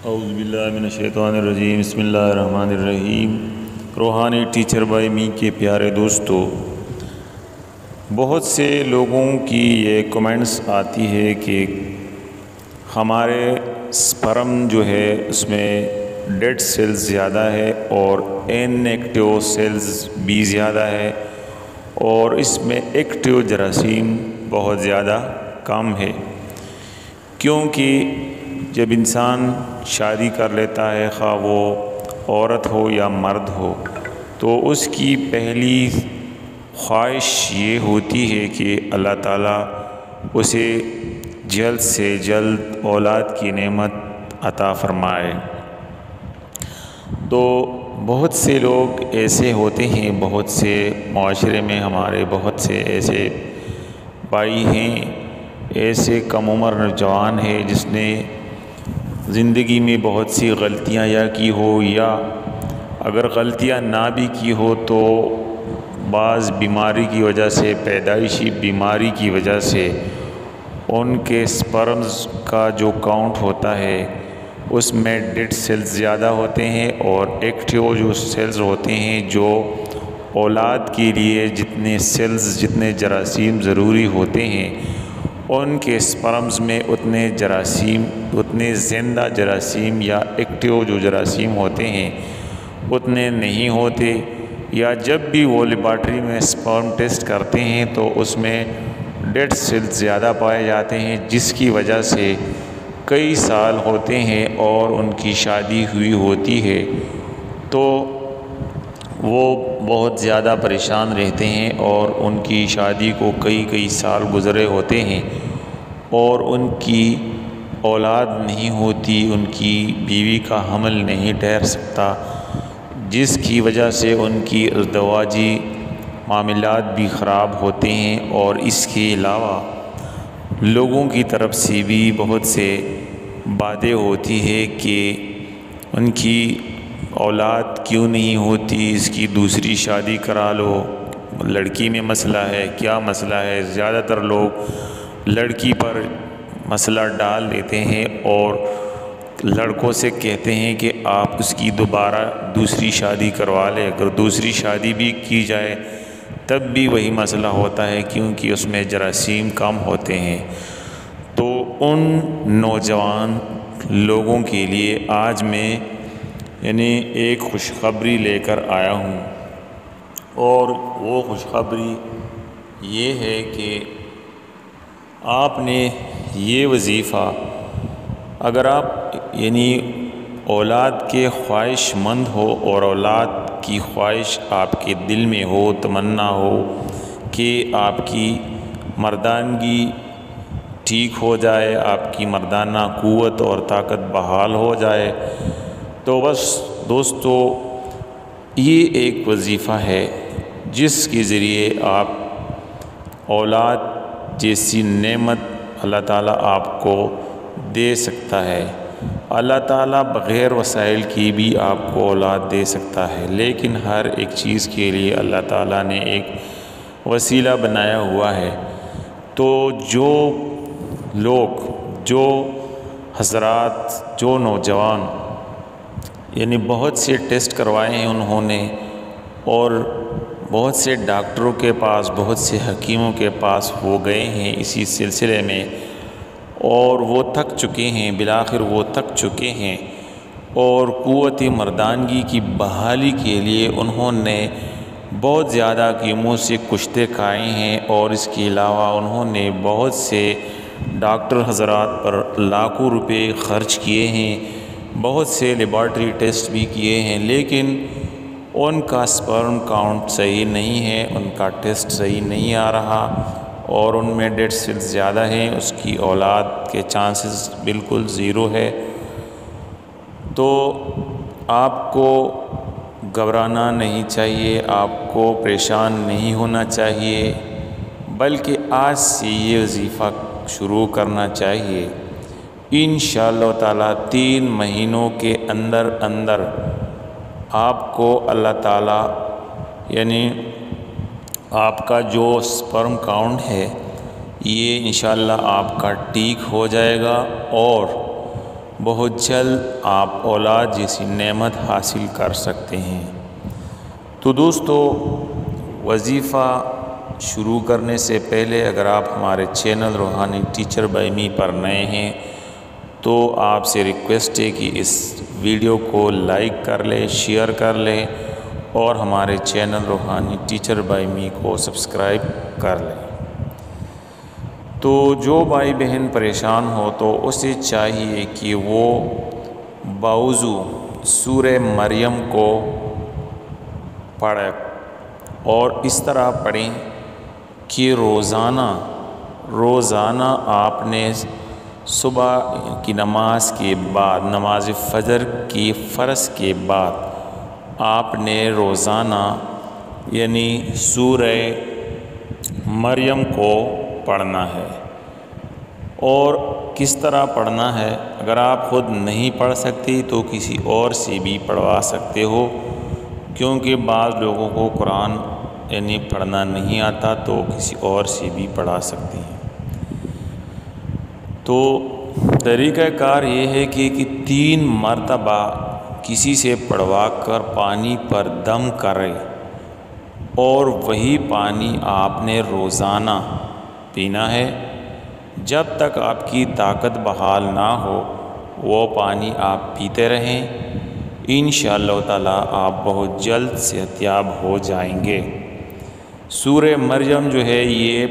اعوذ باللہ من الشیطان الرجیم، بسم اللہ الرحمن الرحیم۔ روحانی ٹیچر بائی می کے پیارے دوستو، بہت سے لوگوں کی یہ کمنٹس آتی ہے کہ ہمارے سپرم جو ہے اس میں ڈیڈ سیلز زیادہ ہے اور این ایکٹیو سیلز بھی زیادہ ہے، اور اس میں ایکٹیو جراثیم بہت زیادہ کم ہے، کیونکہ جب انسان شادی کر لیتا ہے، خواہ وہ عورت ہو یا مرد ہو، تو اس کی پہلی خواہش یہ ہوتی ہے کہ اللہ تعالیٰ اسے جلد سے جلد اولاد کی نعمت عطا فرمائے۔ تو بہت سے لوگ ایسے ہوتے ہیں، بہت سے معاشرے میں ہمارے بہت سے ایسے بھائی ہیں، ایسے کم عمر نوجوان ہیں جس نے زندگی میں بہت سی غلطیاں یا کی ہو، یا اگر غلطیاں نہ بھی کی ہو تو بعض بیماری کی وجہ سے، پیدائشی بیماری کی وجہ سے ان کے سپرمز کا جو کاؤنٹ ہوتا ہے اس میں ڈیڈ سیلز زیادہ ہوتے ہیں، اور ایکٹیو جو سیلز ہوتے ہیں جو اولاد کے لیے جتنے سیلز، جتنے جراثیم ضروری ہوتے ہیں، ان کے سپرمز میں اتنے زندہ جراثیم یا ایکٹیو جو جراثیم ہوتے ہیں اتنے نہیں ہوتے، یا جب بھی وہ لیبارٹری میں سپرم ٹیسٹ کرتے ہیں تو اس میں ڈیڈ سیلز زیادہ پائے جاتے ہیں، جس کی وجہ سے کئی سال ہوتے ہیں اور ان کی شادی ہوئی ہوتی ہے تو وہ بہت زیادہ پریشان رہتے ہیں، اور ان کی شادی کو کئی سال گزرے ہوتے ہیں اور ان کی اولاد نہیں ہوتی، ان کی بیوی کا حمل نہیں ٹھہر سکتا، جس کی وجہ سے ان کی ازدواجی معاملات بھی خراب ہوتے ہیں، اور اس کے علاوہ لوگوں کی طرف سے بھی بہت سے باتیں ہوتی ہے کہ ان کی اولاد کیوں نہیں ہوتی، اس کی دوسری شادی کرا لو، لڑکی میں مسئلہ ہے، کیا مسئلہ ہے۔ زیادہ تر لوگ لڑکی پر مسئلہ ڈال دیتے ہیں اور لڑکوں سے کہتے ہیں کہ آپ اس کی دوسری شادی کروا لیں۔ اگر دوسری شادی بھی کی جائے تب بھی وہی مسئلہ ہوتا ہے، کیونکہ اس میں جراثیم کم ہوتے ہیں۔ تو ان نوجوان لوگوں کے لیے آج میں ایک خوشخبری لے کر آیا ہوں، اور وہ خوشخبری یہ ہے کہ آپ نے یہ وظیفہ، اگر آپ اولاد کے خواہش مند ہو اور اولاد کی خواہش آپ کے دل میں ہو، تمنا ہو کہ آپ کی مردانگی ٹھیک ہو جائے، آپ کی مردانہ قوت اور طاقت بحال ہو جائے، تو بس دوستو یہ ایک وظیفہ ہے جس کے ذریعے آپ اولاد جیسی نعمت اللہ تعالیٰ آپ کو دے سکتا ہے۔ اللہ تعالیٰ بغیر وسائل کی بھی آپ کو اولاد دے سکتا ہے، لیکن ہر ایک چیز کے لیے اللہ تعالیٰ نے ایک وسیلہ بنایا ہوا ہے۔ تو جو لوگ، جو حضرات، جو نوجوان بہت سے ٹیسٹ کروائے ہیں انہوں نے، اور بہت سے ڈاکٹروں کے پاس، بہت سے حکیموں کے پاس وہ گئے ہیں اسی سلسلے میں، اور وہ تھک چکے ہیں، بالآخر وہ تھک چکے ہیں، اور قوت مردانگی کی بحالی کے لیے انہوں نے بہت زیادہ کیموں سے کشتے کھائے ہیں، اور اس کے علاوہ انہوں نے بہت سے ڈاکٹر حضرات پر لاکھوں روپے خرچ کیے ہیں، بہت سے لیبارٹری ٹیسٹ بھی کیے ہیں، لیکن ان کا سپرم کاؤنٹ صحیح نہیں ہے، ان کا ٹیسٹ صحیح نہیں آ رہا، اور ان میں ڈیڈ سیلز زیادہ ہیں، اس کی اولاد کے چانسز بالکل زیرو ہے۔ تو آپ کو گھبرانا نہیں چاہیے، آپ کو پریشان نہیں ہونا چاہیے، بلکہ آج سے یہ وظیفہ شروع کرنا چاہیے۔ انشاءاللہ تعالیٰ 3 مہینوں کے اندر آپ کو اللہ تعالیٰ آپ کا جو سپرم کاؤنٹ ہے یہ انشاءاللہ آپ کا ٹھیک ہو جائے گا، اور بہت جلد آپ اولاد جیسی نعمت حاصل کر سکتے ہیں۔ تو دوستو، وظیفہ شروع کرنے سے پہلے اگر آپ ہمارے چینل روحانی ٹیچر بائی می پر نئے ہیں تو آپ سے ریکویسٹ ہے کہ اس ویڈیو کو لائک کر لیں، شیئر کر لیں اور ہمارے چینل روحانی ٹیچر بائی می کو سبسکرائب کر لیں۔ تو جو بھائی بہن پریشان ہو تو اسے چاہیے کہ وہ باوضو سورہ مریم کو پڑھے اور اس طرح پڑھیں کہ روزانہ آپ نے صبح کی نماز کے بعد، نماز فجر کی فرض کے بعد آپ نے روزانہ یعنی سورہ مریم کو پڑھنا ہے۔ اور کس طرح پڑھنا ہے، اگر آپ خود نہیں پڑھ سکتے تو کسی اور سے بھی پڑھوا سکتے ہو، کیونکہ بعض لوگوں کو قرآن یعنی پڑھنا نہیں آتا تو کسی اور سے بھی پڑھا سکتے ہیں۔ تو طریقہ کار یہ ہے کہ 3 مرتبہ کسی سے پڑھوا کر پانی پر دم کرے اور وہی پانی آپ نے روزانہ پینا ہے جب تک آپ کی طاقت بحال نہ ہو۔ وہ پانی آپ پیتے رہیں، انشاءاللہ تعالی آپ بہت جلد صحت یاب ہو جائیں گے۔ سورہ مریم جو ہے یہ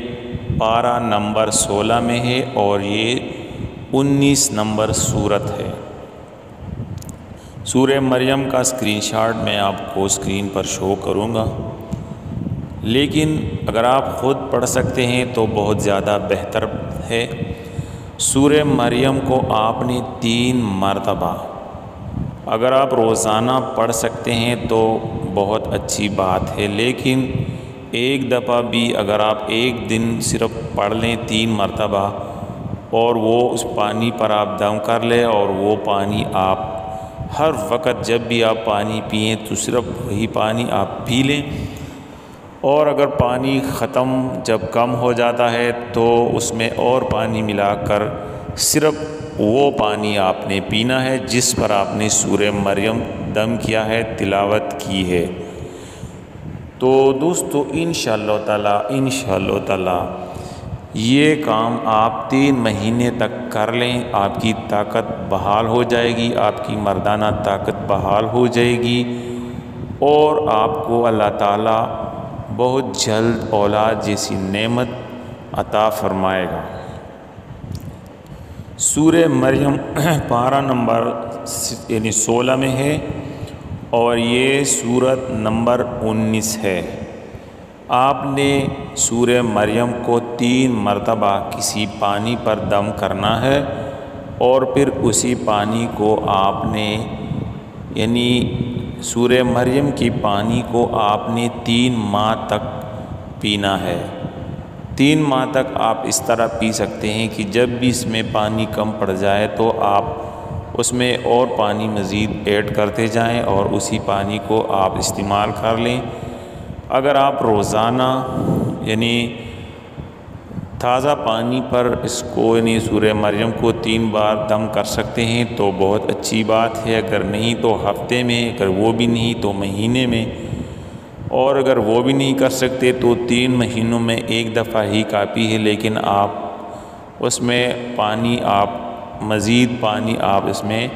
پارہ نمبر 16 میں ہے اور یہ 19 نمبر سورت ہے۔ سورہ مریم کا اسکرین شاٹ میں آپ کو اسکرین پر شو کروں گا، لیکن اگر آپ خود پڑھ سکتے ہیں تو بہت زیادہ بہتر ہے۔ سورہ مریم کو آپ نے 3 مرتبہ اگر آپ روزانہ پڑھ سکتے ہیں تو بہت اچھی بات ہے، لیکن ایک دفعہ بھی اگر آپ ایک دن صرف پڑھ لیں 3 مرتبہ اور وہ اس پانی پر آپ دم کر لیں اور وہ پانی آپ ہر وقت جب بھی آپ پانی پئیں تو صرف وہی پانی آپ پی لیں، اور اگر پانی ختم جب کم ہو جاتا ہے تو اس میں اور پانی ملا کر صرف وہ پانی آپ نے پینا ہے جس پر آپ نے سورہ مریم دم کیا ہے، تلاوت کی ہے۔ تو دوستو انشاءاللہ تعالی یہ کام آپ 3 مہینے تک کر لیں، آپ کی طاقت بحال ہو جائے گی، آپ کی مردانہ طاقت بحال ہو جائے گی اور آپ کو اللہ تعالی بہت جلد اولاد جیسی نعمت عطا فرمائے گا۔ سورہ مریم پارہ نمبر یعنی 16 میں ہے اور یہ سورت نمبر 19 ہے۔ آپ نے سورہ مریم کو 3 مرتبہ کسی پانی پر دم کرنا ہے اور پھر اسی پانی کو آپ نے یعنی سورہ مریم کی پانی کو آپ نے 3 ماہ تک پینا ہے۔ 3 ماہ تک آپ اس طرح پی سکتے ہیں کہ جب بھی اس میں پانی کم پڑ جائے تو آپ اس میں اور پانی مزید ایڈ کرتے جائیں اور اسی پانی کو آپ استعمال کر لیں۔ اگر آپ روزانہ یعنی تازہ پانی پر اس کو یعنی سورہ مریم کو 3 بار دم کر سکتے ہیں تو بہت اچھی بات ہے، اگر نہیں تو ہفتے میں، اگر وہ بھی نہیں تو مہینے میں، اور اگر وہ بھی نہیں کر سکتے تو 3 مہینوں میں 1 دفعہ ہی کافی ہے، لیکن آپ اس میں مزید پانی آپ اس میں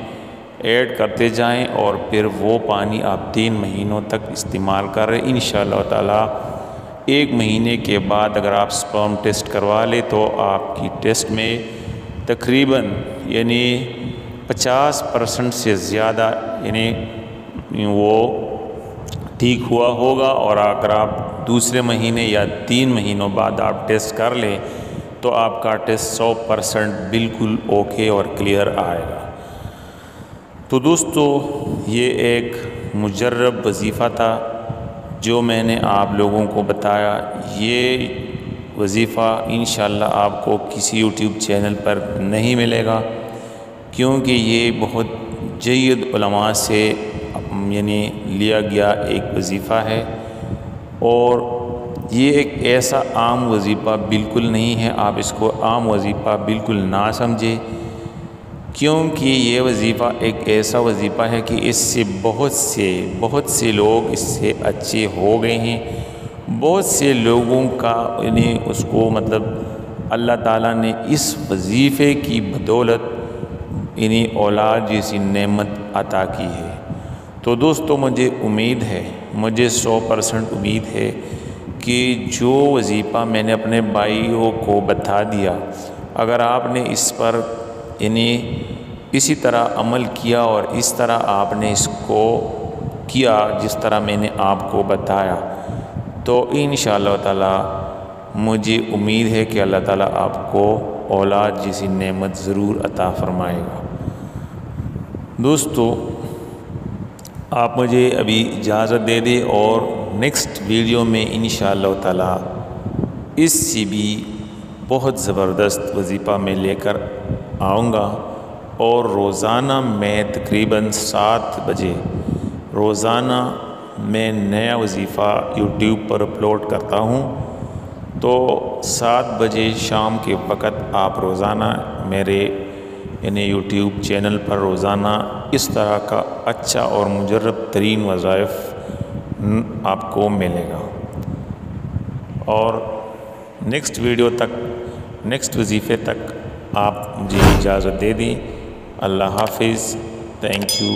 ایڈ کرتے جائیں اور پھر وہ پانی آپ 3 مہینوں تک استعمال کر رہے ہیں۔ انشاءاللہ تعالی 1 مہینے کے بعد اگر آپ سپرم ٹیسٹ کروا لیں تو آپ کی ٹیسٹ میں تقریباً یعنی 50% سے زیادہ یعنی وہ ٹھیک ہوا ہوگا، اور اگر آپ دوسرے مہینے یا 3 مہینوں بعد آپ ٹیسٹ کر لیں تو آپ کا ٹیسٹ 100% بالکل اوکے اور کلیئر آئے گا۔ تو دوستو یہ ایک مجرب وظیفہ تھا جو میں نے آپ لوگوں کو بتایا۔ یہ وظیفہ انشاءاللہ آپ کو کسی یوٹیوب چینل پر نہیں ملے گا، کیونکہ یہ بہت جید علماء سے یعنی لیا گیا ایک وظیفہ ہے، اور یہ ایک ایسا عام وظیفہ بالکل نہیں ہے۔ آپ اس کو عام وظیفہ بالکل نہ سمجھیں، کیونکہ یہ وظیفہ ایک ایسا وظیفہ ہے کہ اس سے بہت سے لوگ اس سے اچھے ہو گئے ہیں، بہت سے لوگوں کا اس کو اللہ تعالیٰ نے اس وظیفے کی بدولت اولاد جیسی نعمت عطا کی ہے۔ تو دوستو مجھے 100% امید ہے کہ جو وظیفہ میں نے اپنے بھائیوں کو بتا دیا، اگر آپ نے اس پر اسی طرح عمل کیا اور اس طرح آپ نے اس کو کیا جس طرح میں نے آپ کو بتایا، تو انشاءاللہ تعالی مجھے امید ہے کہ اللہ تعالیٰ آپ کو اولاد جیسی نعمت ضرور عطا فرمائے گا۔ دوستو آپ مجھے ابھی اجازت دے دیں اور نیکسٹ ویڈیو میں انشاءاللہ تعالی اس سے بھی بہت زبردست وظیفہ میں لے کر آؤں گا، اور روزانہ میں تقریباً 7 بجے روزانہ میں نیا وظیفہ یوٹیوب پر اپلوڈ کرتا ہوں۔ تو 7 بجے شام کے وقت آپ روزانہ میرے یوٹیوب چینل پر روزانہ اس طرح کا اچھا اور مجرب ترین وظائف آپ کو ملے گا۔ اور نیکسٹ ویڈیو تک، نیکسٹ وظیفے تک آپ مجھے اجازت دے دیں۔ اللہ حافظ، تھینک یو۔